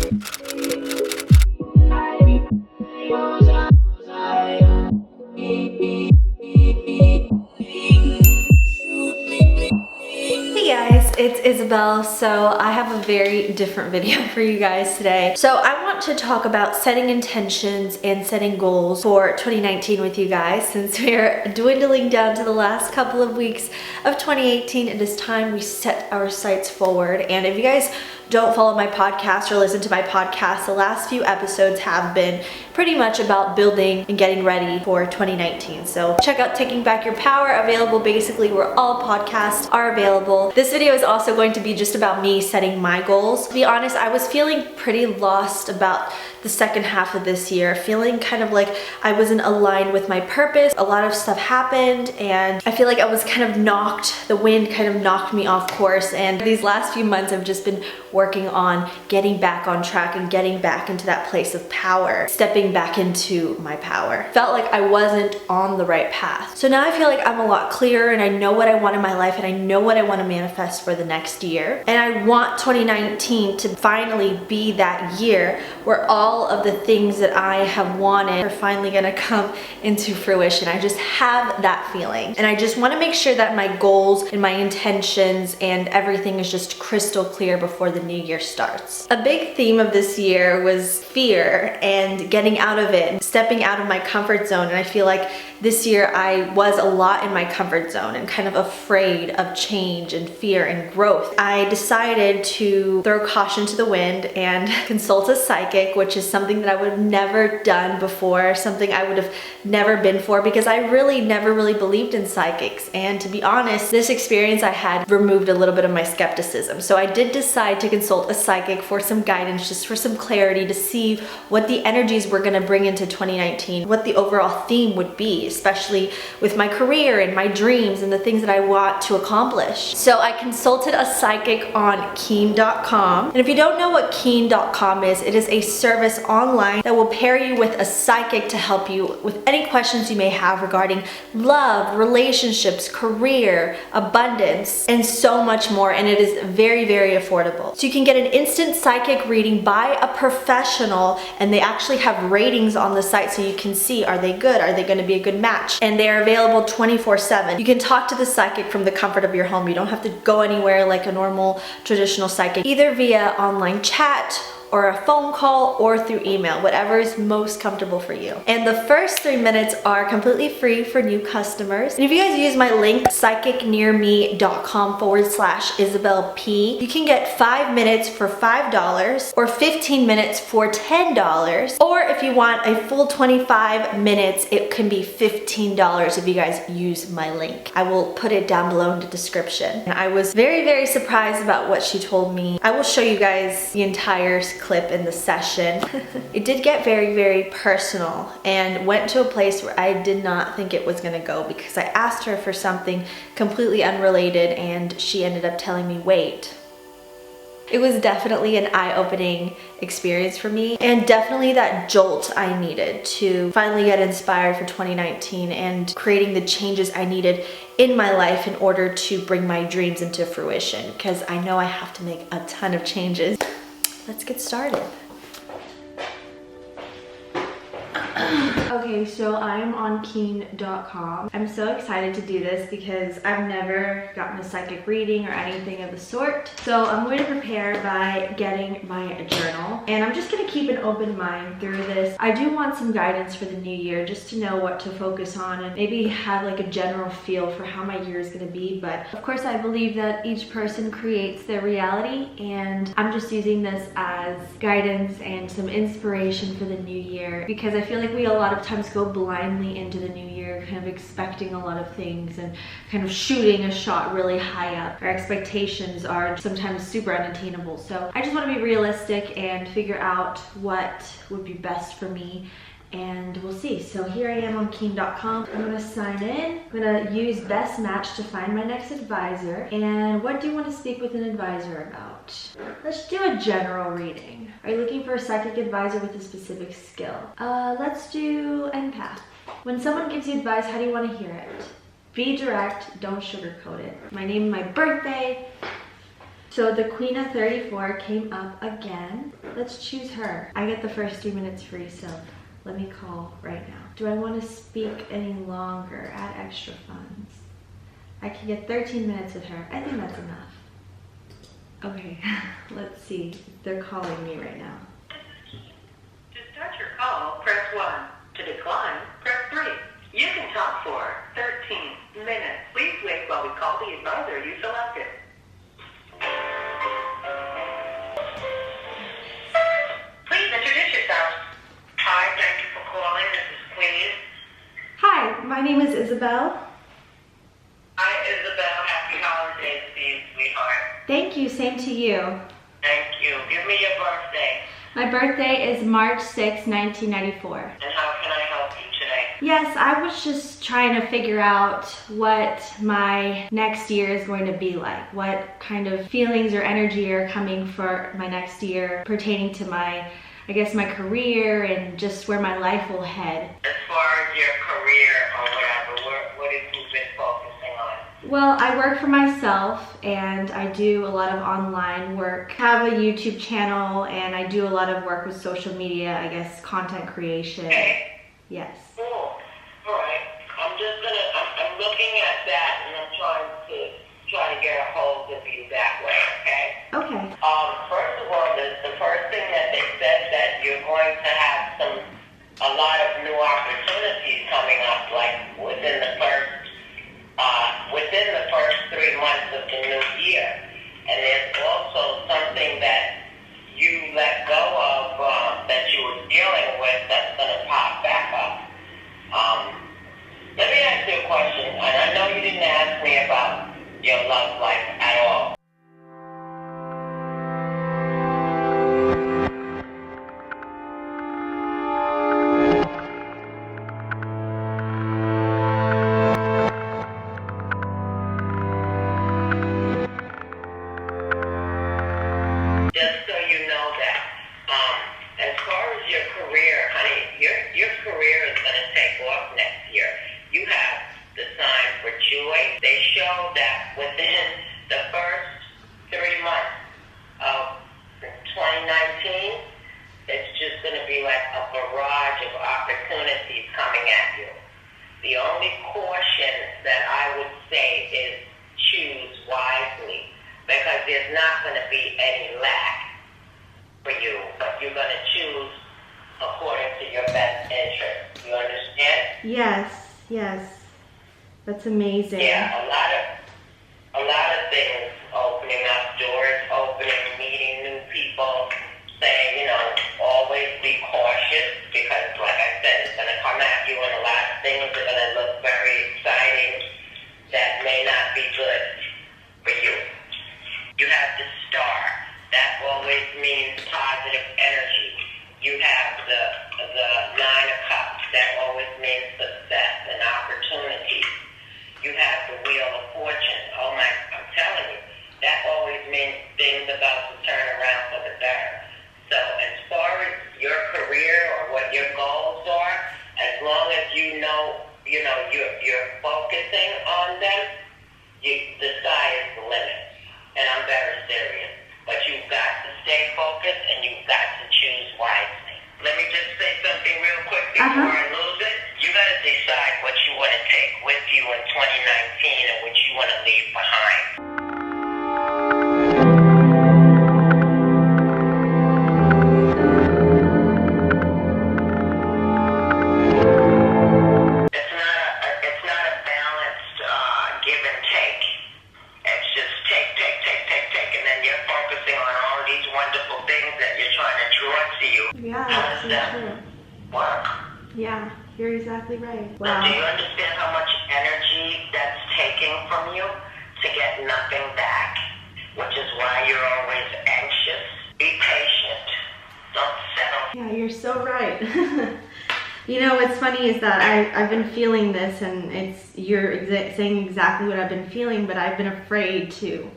Hey guys, it's Isabel. So I have a very different video for you guys today. So I want to talk about setting intentions and setting goals for 2019 with you guys. Since we're dwindling down to the last couple of weeks of 2018, it is time we set our sights forward. And if you guys don't follow my podcast or listen to my podcast, the last few episodes have been pretty much about building and getting ready for 2019. So check out Taking Back Your Power, available basically where all podcasts are available. This video is also going to be just about me setting my goals. To be honest, I was feeling pretty lost about the second half of this year, feeling kind of like I wasn't aligned with my purpose. A lot of stuff happened and I feel like I was kind of the wind kind of knocked me off course, and these last few months I've just been working on getting back on track and getting back into that place of power, stepping back into my power. Felt like I wasn't on the right path. So now I feel like I'm a lot clearer and I know what I want in my life and I know what I want to manifest for the next year. And I want 2019 to finally be that year where all of the things that I have wanted are finally gonna come into fruition. I just have that feeling. And I just want to make sure that my goals and my intentions and everything is just crystal clear before the new year starts. A big theme of this year was fear and getting out of it and stepping out of my comfort zone. And I feel like this year I was a lot in my comfort zone and kind of afraid of change and fear and growth. I decided to throw caution to the wind and consult a psychic, which is something that I would have never done before, something I would have never been for, because I really never really believed in psychics. And to be honest, this experience I had removed a little bit of my skepticism. So I did decide to consult a psychic for some guidance, just for some clarity, to see what the energies were going to bring into 2019, what the overall theme would be, especially with my career and my dreams and the things that I want to accomplish. So I consulted a psychic on Keen.com. And if you don't know what Keen.com is, it is a service online that will pair you with a psychic to help you with any questions you may have regarding love, relationships, career, abundance, and so much more. And it is very, very affordable. So you can get an instant psychic reading by a professional, and they actually have ratings on the site so you can see, are they good? Are they going to be a good match? And they are available 24/7. You can talk to the psychic from the comfort of your home. You don't have to go anywhere like a normal traditional psychic, either via online chat or a phone call or through email, whatever is most comfortable for you. And the first 3 minutes are completely free for new customers. And if you guys use my link, psychicnearme.com/IsabelP, you can get 5 minutes for $5 or 15 minutes for $10. Or if you want a full 25 minutes, it can be $15 if you guys use my link. I will put it down below in the description. And I was very, very surprised about what she told me. I will show you guys the entire clip in the session. It did get very, very personal and went to a place where I did not think it was gonna go, because I asked her for something completely unrelated and she ended up telling me, wait. It was definitely an eye-opening experience for me, and definitely that jolt I needed to finally get inspired for 2019 and creating the changes I needed in my life in order to bring my dreams into fruition, because I know I have to make a ton of changes. Let's get started. Okay, so I'm on Keen.com. I'm so excited to do this because I've never gotten a psychic reading or anything of the sort. So I'm going to prepare by getting my journal, and I'm just going to keep an open mind through this. I do want some guidance for the new year, just to know what to focus on and maybe have like a general feel for how my year is going to be. But of course I believe that each person creates their reality, and I'm just using this as guidance and some inspiration for the new year, because I feel like we a lot of times go blindly into the new year, kind of expecting a lot of things and kind of shooting a shot really high up. Our expectations are sometimes super unattainable. So I just want to be realistic and figure out what would be best for me, and we'll see. So here I am on Keen.com. I'm gonna sign in. I'm gonna use Best Match to find my next advisor. And what do you want to speak with an advisor about? Let's do a general reading. Are you looking for a psychic advisor with a specific skill? Let's do empath. When someone gives you advice, how do you want to hear it? Be direct, don't sugarcoat it. My name, my birthday. So the Queen of 34 came up again. Let's choose her. I get the first 3 minutes free, so let me call right now. Do I want to speak any longer? Add extra funds. I can get 13 minutes with her. I think that's enough. Okay, let's see. They're calling me right now. To start your call, press 1. To decline, press 3. You can talk for 13 minutes. Please wait while we call the advisor you selected. Please introduce yourself. Hi, thank you for calling. This is Queen. Hi, my name is Isabel. Hi, Isabel. Happy holidays to you, sweetheart. Thank you, same to you. Thank you. Give me your birthday. My birthday is March 6, 1994. And how can I help you today? Yes, I was just trying to figure out what my next year is going to be like. What kind of feelings or energy are coming for my next year pertaining to my, I guess, my career and just where my life will head. As far as your career or whatever, what have you been focusing on? Well, I work for myself and I do a lot of online work. I have a YouTube channel and I do a lot of work with social media, I guess, content creation. Okay. Yes. Cool. All right. I'm looking at that and I'm trying to get a hold of you that way, okay? Okay. First of all, the first thing that they said that you're going to have a lot of new opportunities coming up, like within the first 3 months of the new year. And there's also something that you let go of that you were dealing with that's going to pop back up. Let me ask you a question, and I know you didn't ask me about your love life at all. Just so you know that, as far as your career, honey, your career is going to take off next year. You have the sign for joy. They show that within the first 3 months of 2019, it's just going to be like a barrage of opportunities coming at you. The only caution that I would say is choose wisely, because there's not going to be any lack for you, but you're going to choose according to your best interest. You understand? Yes, yes. That's amazing. Yeah, a lot of things, opening up doors, meeting new people, saying, always be cautious, because like I said, it's going to come at you and a lot of things are going to look very exciting that may not be good for you. You have the star. That always means positive energy. You have the 9 of Cups. That always means success and opportunities. You have the Wheel of Fortune. I'm telling you, that always means things about to turn around for the better. So as far as your career or what your goals are, as long as you know you're focusing on them, the sky is the limit. And I'm very serious. But you've got to stay focused and you've got to choose wisely. Let me just say something real quick before I lose it. You got to decide what you want to take with you in 2019 and what you want to leave behind. It's not a balanced give and take. It's just take, and then you're focusing on all these wonderful things that you're trying to draw to you. Yeah, How that's does that so true. work? Yeah, you're exactly right. Now, Wow. do you understand how much energy that's taking from you to get nothing back? Which is why you're always anxious. Be patient. Don't settle. Yeah, you're so right. What's funny is that I've been feeling this, and you're saying exactly what I've been feeling, but I've been afraid to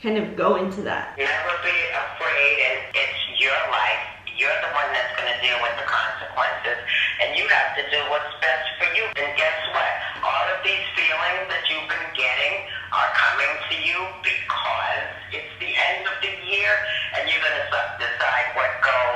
kind of go into that. Never be afraid, and it's your life. You're the one that's going to deal with the consequences, and you have to do what's best for you. And guess what? All of these feelings that you've been getting are coming to you because it's the end of the year, and you're going to decide what goes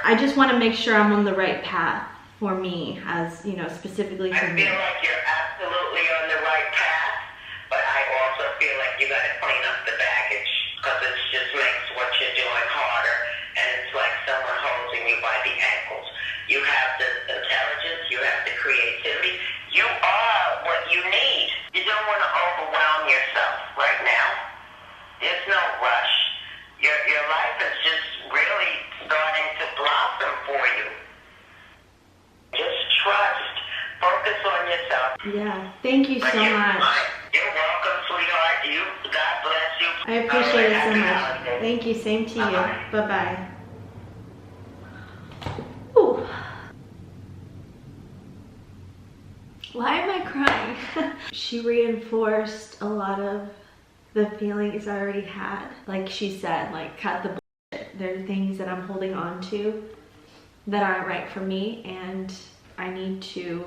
I just want to make sure I'm on the right path for me, as you know, specifically for me. I feel like you're absolutely on the right path, but I also feel like you got to clean up the baggage, because it just makes what you're doing harder, and it's like someone holding you by the ankles. You have the intelligence, you have the creativity, you are what you need. You don't want to overwhelm yourself right now. There's no rush. Your life is just really starting to blossom for you. Just trust. Focus on yourself. Yeah, thank you so much. You're welcome, sweetheart. God bless you. I appreciate it so much. Thank you. Same to you. Bye-bye. Ooh. Why am I crying? She reinforced a lot of the feelings I already had. Like she said, like, cut the bullshit. There are things that I'm holding on to that aren't right for me, and I need to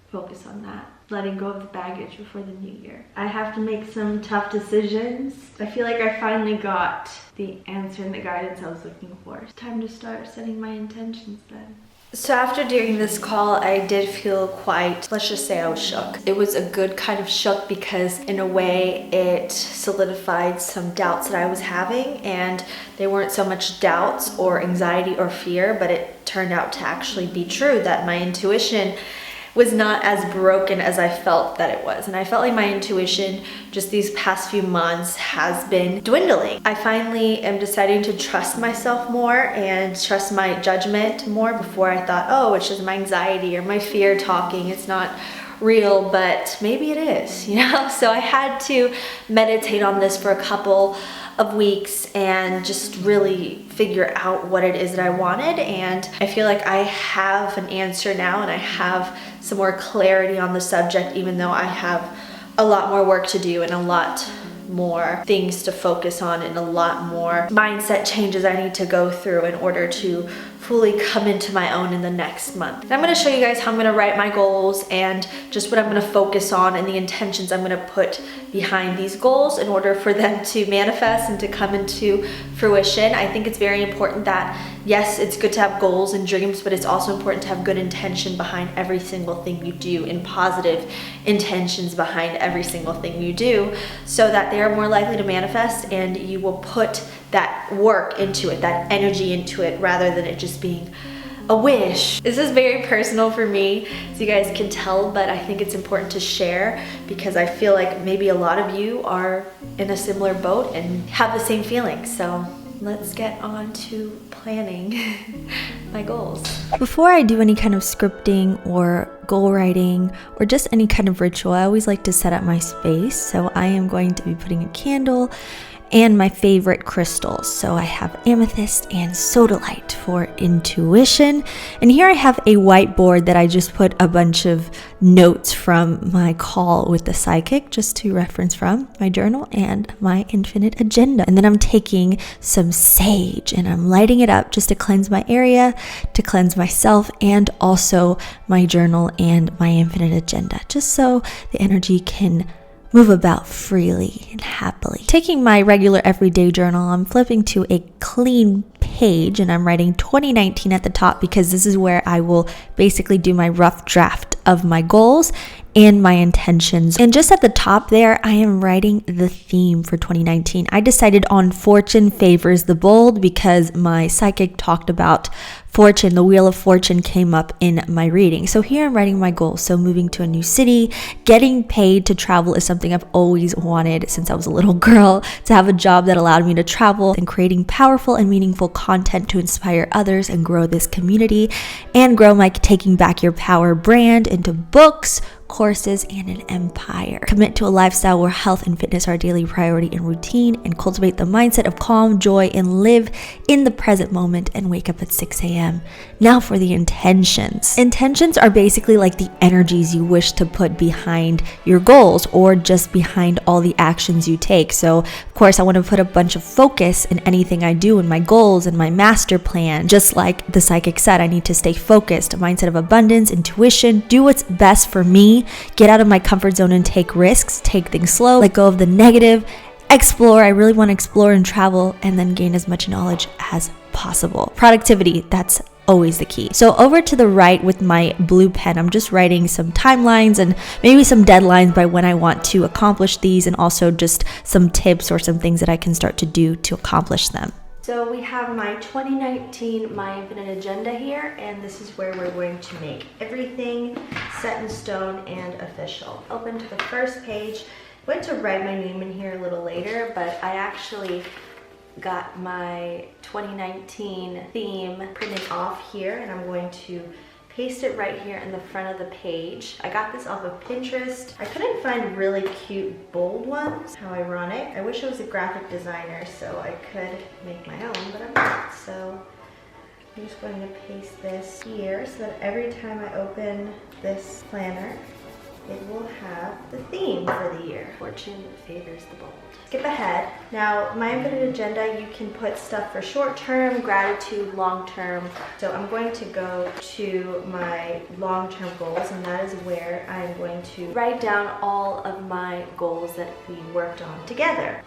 focus on that. Letting go of the baggage before the new year. I have to make some tough decisions. I feel like I finally got the answer and the guidance I was looking for. It's time to start setting my intentions then. So after doing this call, I did feel quite, let's just say I was shook. It was a good kind of shook because in a way it solidified some doubts that I was having, and they weren't so much doubts or anxiety or fear, but it turned out to actually be true that my intuition was not as broken as I felt that it was. And I felt like my intuition just these past few months has been dwindling. I finally am deciding to trust myself more and trust my judgment more. Before I thought, oh, it's just my anxiety or my fear talking, it's not real, but maybe it is, you know? So I had to meditate on this for a couple of weeks and just really figure out what it is that I wanted. And I feel like I have an answer now, and I have some more clarity on the subject, even though I have a lot more work to do and a lot more things to focus on and a lot more mindset changes I need to go through in order to fully come into my own in the next month. And I'm going to show you guys how I'm going to write my goals and just what I'm going to focus on and the intentions I'm going to put behind these goals in order for them to manifest and to come into fruition. I think it's very important that, yes, it's good to have goals and dreams, but it's also important to have good intention behind every single thing you do and positive intentions behind every single thing you do, so that they are more likely to manifest and you will put that work into it, that energy into it, rather than it just being a wish. This is very personal for me, as you guys can tell, but I think it's important to share because I feel like maybe a lot of you are in a similar boat and have the same feelings. So let's get on to planning my goals. Before I do any kind of scripting or goal writing or just any kind of ritual, I always like to set up my space. So I am going to be putting a candle and my favorite crystals. So I have amethyst and sodalite for intuition. And here I have a whiteboard that I just put a bunch of notes from my call with the psychic, just to reference from my journal and my infinite agenda. And then I'm taking some sage and I'm lighting it up just to cleanse my area, to cleanse myself, and also my journal and my infinite agenda, just so the energy can move about freely and happily. Taking my regular everyday journal, I'm flipping to a clean page and I'm writing 2019 at the top because this is where I will basically do my rough draft of my goals and my intentions. And just at the top there, I am writing the theme for 2019. I decided on Fortune Favors the Bold because my psychic talked about fortune. The Wheel of Fortune came up in my reading. So here I'm writing my goals. So moving to a new city, getting paid to travel is something I've always wanted since I was a little girl, to have a job that allowed me to travel, and creating powerful and meaningful content to inspire others and grow this community and grow my Taking Back Your Power brand into books, courses, and an empire. Commit to a lifestyle where health and fitness are a daily priority and routine, and cultivate the mindset of calm, joy, and live in the present moment and wake up at 6 a.m. Now for the intentions. Intentions are basically like the energies you wish to put behind your goals or just behind all the actions you take. So of course I want to put a bunch of focus in anything I do, in my goals and my master plan. Just like the psychic said, I need to stay focused, a mindset of abundance, intuition, do what's best for me, get out of my comfort zone and take risks, take things slow, let go of the negative, explore. I really want to explore and travel, and then gain as much knowledge as possible. Productivity, that's always the key. So over to the right with my blue pen, I'm just writing some timelines and maybe some deadlines by when I want to accomplish these, and also just some tips or some things that I can start to do to accomplish them. So we have my 2019 My Infinite Agenda here, and this is where we're going to make everything set in stone and official. Open to the first page. I went to write my name in here a little later, but I actually got my 2019 theme printed off here, and I'm going to paste it right here in the front of the page. I got this off of Pinterest. I couldn't find really cute bold ones. How ironic. I wish I was a graphic designer so I could make my own, but I'm not. So I'm just going to paste this here so that every time I open this planner, it will have the theme for the year. Fortune favors the bold. Skip ahead. Now, my infinite agenda, you can put stuff for short term, gratitude, long term. So I'm going to go to my long term goals, and that is where I'm going to write down all of my goals that we worked on together.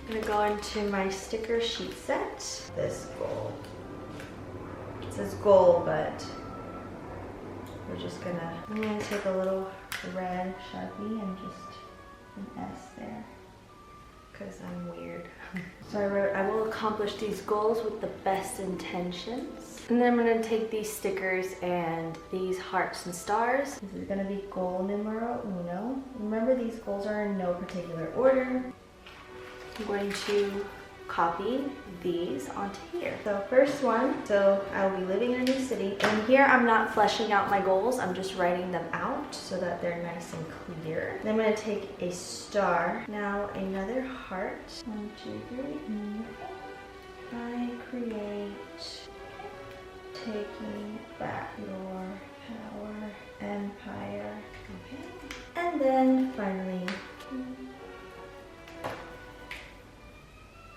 I'm gonna go into my sticker sheet set. This goal. It says goal, but I'm gonna take a little red Sharpie and just an S there, because I'm weird. So I wrote, I will accomplish these goals with the best intentions. And then I'm gonna take these stickers and these hearts and stars. This is gonna be goal numero uno. Remember, these goals are in no particular order. I'm going to copy these onto here. So first one, so I will be living in a new city, and here I'm not fleshing out my goals, I'm just writing them out so that they're nice and clear. Then I'm going to take a star, now another heart, 1, 2, 3, I create taking back your power empire, okay, and then finally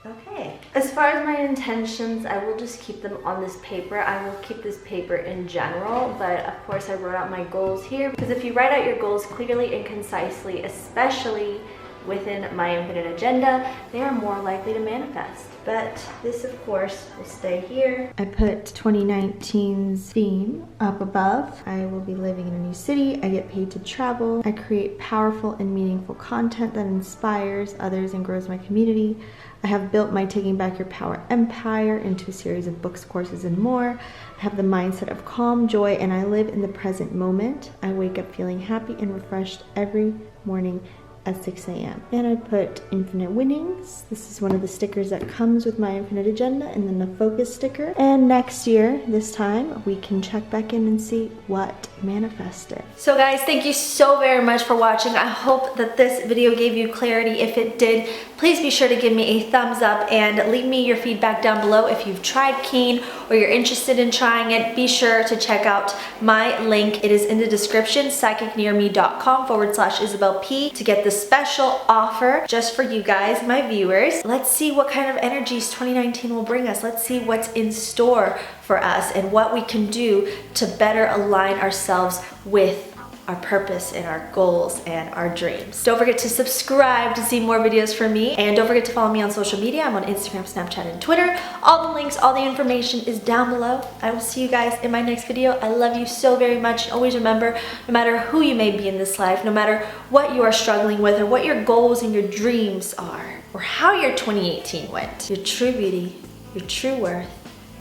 okay. As far as my intentions, I will just keep them on this paper. I will keep this paper in general, but of course I wrote out my goals here, because if you write out your goals clearly and concisely, especially within my infinite agenda, they are more likely to manifest. But this, of course, will stay here. I put 2019's theme up above. I will be living in a new city. I get paid to travel. I create powerful and meaningful content that inspires others and grows my community. I have built my Taking Back Your Power empire into a series of books, courses, and more. I have the mindset of calm, joy, and I live in the present moment. I wake up feeling happy and refreshed every morning at 6 a.m. And I put infinite winnings. This is one of the stickers that comes with my infinite agenda, and then the focus sticker. And next year, this time, we can check back in and see what manifested. So guys, thank you so very much for watching. I hope that this video gave you clarity. If it did, please be sure to give me a thumbs up and leave me your feedback down below. If you've tried Keen or you're interested in trying it, be sure to check out my link. It is in the description, psychicnearme.com/Isabel P, to get this special offer just for you guys, my viewers. Let's see what kind of energies 2019 will bring us. Let's see what's in store for us and what we can do to better align ourselves with our purpose and our goals and our dreams. Don't forget to subscribe to see more videos from me, and don't forget to follow me on social media. I'm on Instagram, Snapchat, and Twitter. All the links, all the information is down below. I will see you guys in my next video. I love you so very much, and always remember, no matter who you may be in this life, no matter what you are struggling with or what your goals and your dreams are, or how your 2018 went, your true beauty, your true worth,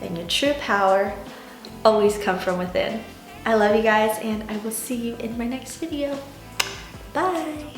and your true power always come from within. I love you guys, and I will see you in my next video. Bye.